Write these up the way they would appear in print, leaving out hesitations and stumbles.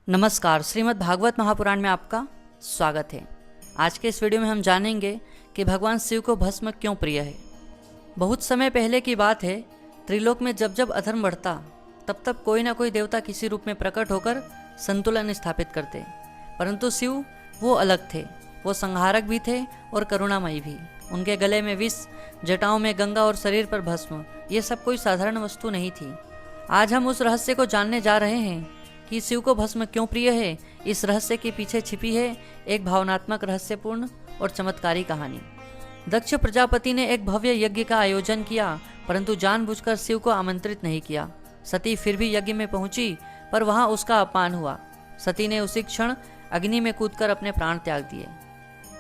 नमस्कार, श्रीमद् भागवत महापुराण में आपका स्वागत है। आज के इस वीडियो में हम जानेंगे कि भगवान शिव को भस्म क्यों प्रिय है। बहुत समय पहले की बात है, त्रिलोक में जब जब अधर्म बढ़ता तब तब कोई ना कोई देवता किसी रूप में प्रकट होकर संतुलन स्थापित करते, परंतु शिव वो अलग थे। वो संहारक भी थे और करुणामयी भी। उनके गले में विष, जटाओं में गंगा और शरीर पर भस्म, ये सब कोई साधारण वस्तु नहीं थी। आज हम उस रहस्य को जानने जा रहे हैं कि शिव को भस्म क्यों प्रिय है। इस रहस्य के पीछे छिपी है एक भावनात्मक, रहस्यपूर्ण और चमत्कारी कहानी। दक्ष प्रजापति ने एक भव्य यज्ञ का आयोजन किया, परंतु जानबूझकर शिव को आमंत्रित नहीं किया। सती फिर भी यज्ञ में पहुंची, पर वहां उसका अपमान हुआ। सती ने उसी क्षण अग्नि में कूदकर अपने प्राण त्याग दिए।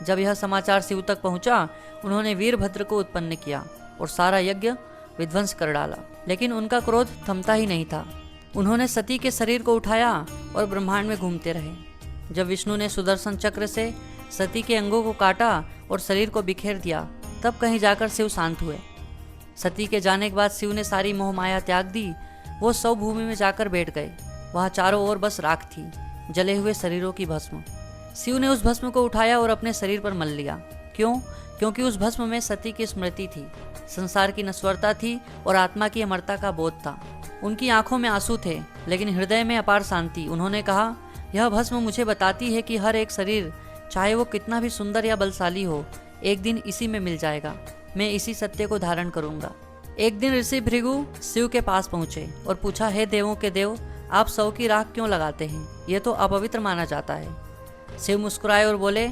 जब यह समाचार शिव तक पहुंचा, उन्होंने वीरभद्र को उत्पन्न किया और सारा यज्ञ विध्वंस कर डाला। लेकिन उनका क्रोध थमता ही नहीं था। उन्होंने सती के शरीर को उठाया और ब्रह्मांड में घूमते रहे। जब विष्णु ने सुदर्शन चक्र से सती के अंगों को काटा और शरीर को बिखेर दिया, तब कहीं जाकर शिव शांत हुए। सती के जाने के बाद शिव ने सारी मोह माया त्याग दी। वो सौ भूमि में जाकर बैठ गए। वहाँ चारों ओर बस राख थी, जले हुए शरीरों की भस्म। शिव ने उस भस्म को उठाया और अपने शरीर पर मल लिया। क्यों? क्योंकि उस भस्म में सती की स्मृति थी, संसार की नश्वरता थी और आत्मा की अमरता का बोध था। उनकी आंखों में आंसू थे, लेकिन हृदय में अपार शांति। उन्होंने कहा, यह भस्म मुझे बताती है कि हर एक शरीर, चाहे वो कितना भी सुंदर या बलशाली हो, एक दिन इसी में मिल जाएगा। मैं इसी सत्य को धारण करूंगा। एक दिन ऋषि भृगु शिव के पास पहुंचे और पूछा, हे देवों के देव, आप सौ की राख क्यों लगाते हैं? यह तो अपवित्र माना जाता है। शिव मुस्कुराए और बोले,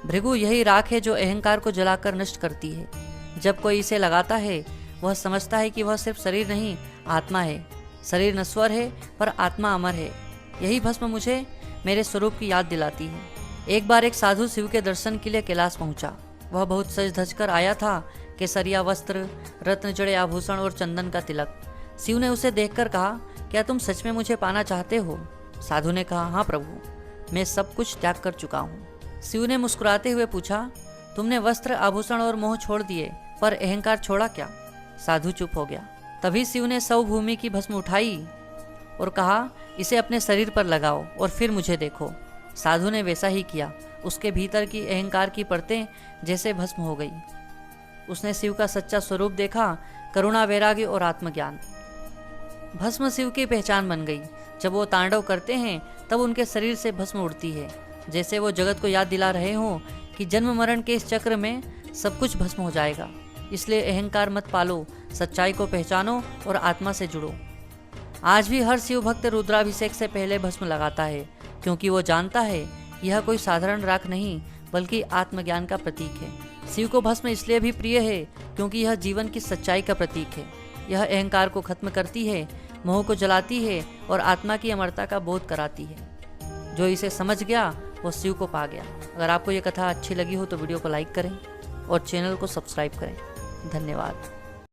भृगु, यही राख है जो अहंकार को जलाकर नष्ट करती है। जब कोई इसे लगाता है, वह समझता है कि वह सिर्फ शरीर नहीं, आत्मा है। शरीर नश्वर है, पर आत्मा अमर है। यही भस्म मुझे मेरे स्वरूप की याद दिलाती है। एक बार एक साधु शिव के दर्शन के लिए कैलाश पहुंचा। वह बहुत सज धज कर आया था, केसरिया वस्त्र, रत्न जड़े आभूषण और चंदन का तिलक। शिव ने उसे देखकर कहा, क्या तुम सच में मुझे पाना चाहते हो? साधु ने कहा, हाँ प्रभु, मैं सब कुछ त्याग कर चुका हूँ। शिव ने मुस्कुराते हुए पूछा, तुमने वस्त्र, आभूषण और मोह छोड़ दिए, पर अहंकार छोड़ा क्या? साधु चुप हो गया। तभी शिव ने सौ भूमि की भस्म उठाई और कहा, इसे अपने शरीर पर लगाओ और फिर मुझे देखो। साधु ने वैसा ही किया। उसके भीतर की अहंकार की परतें जैसे भस्म हो गई। उसने शिव का सच्चा स्वरूप देखा, करुणा, वैराग्य और आत्मज्ञान। भस्म शिव की पहचान बन गई। जब वो तांडव करते हैं, तब उनके शरीर से भस्म उड़ती है, जैसे वो जगत को याद दिला रहे हों कि जन्म मरण के इस चक्र में सब कुछ भस्म हो जाएगा। इसलिए अहंकार मत पालो, सच्चाई को पहचानो और आत्मा से जुड़ो। आज भी हर शिव भक्त रुद्राभिषेक से पहले भस्म लगाता है, क्योंकि वो जानता है यह कोई साधारण राख नहीं, बल्कि आत्मज्ञान का प्रतीक है। शिव को भस्म इसलिए भी प्रिय है क्योंकि यह जीवन की सच्चाई का प्रतीक है। यह अहंकार को खत्म करती है, मोह को जलाती है और आत्मा की अमरता का बोध कराती है। जो इसे समझ गया वो शिव को पा गया। अगर आपको ये कथा अच्छी लगी हो तो वीडियो को लाइक करें और चैनल को सब्सक्राइब करें। धन्यवाद।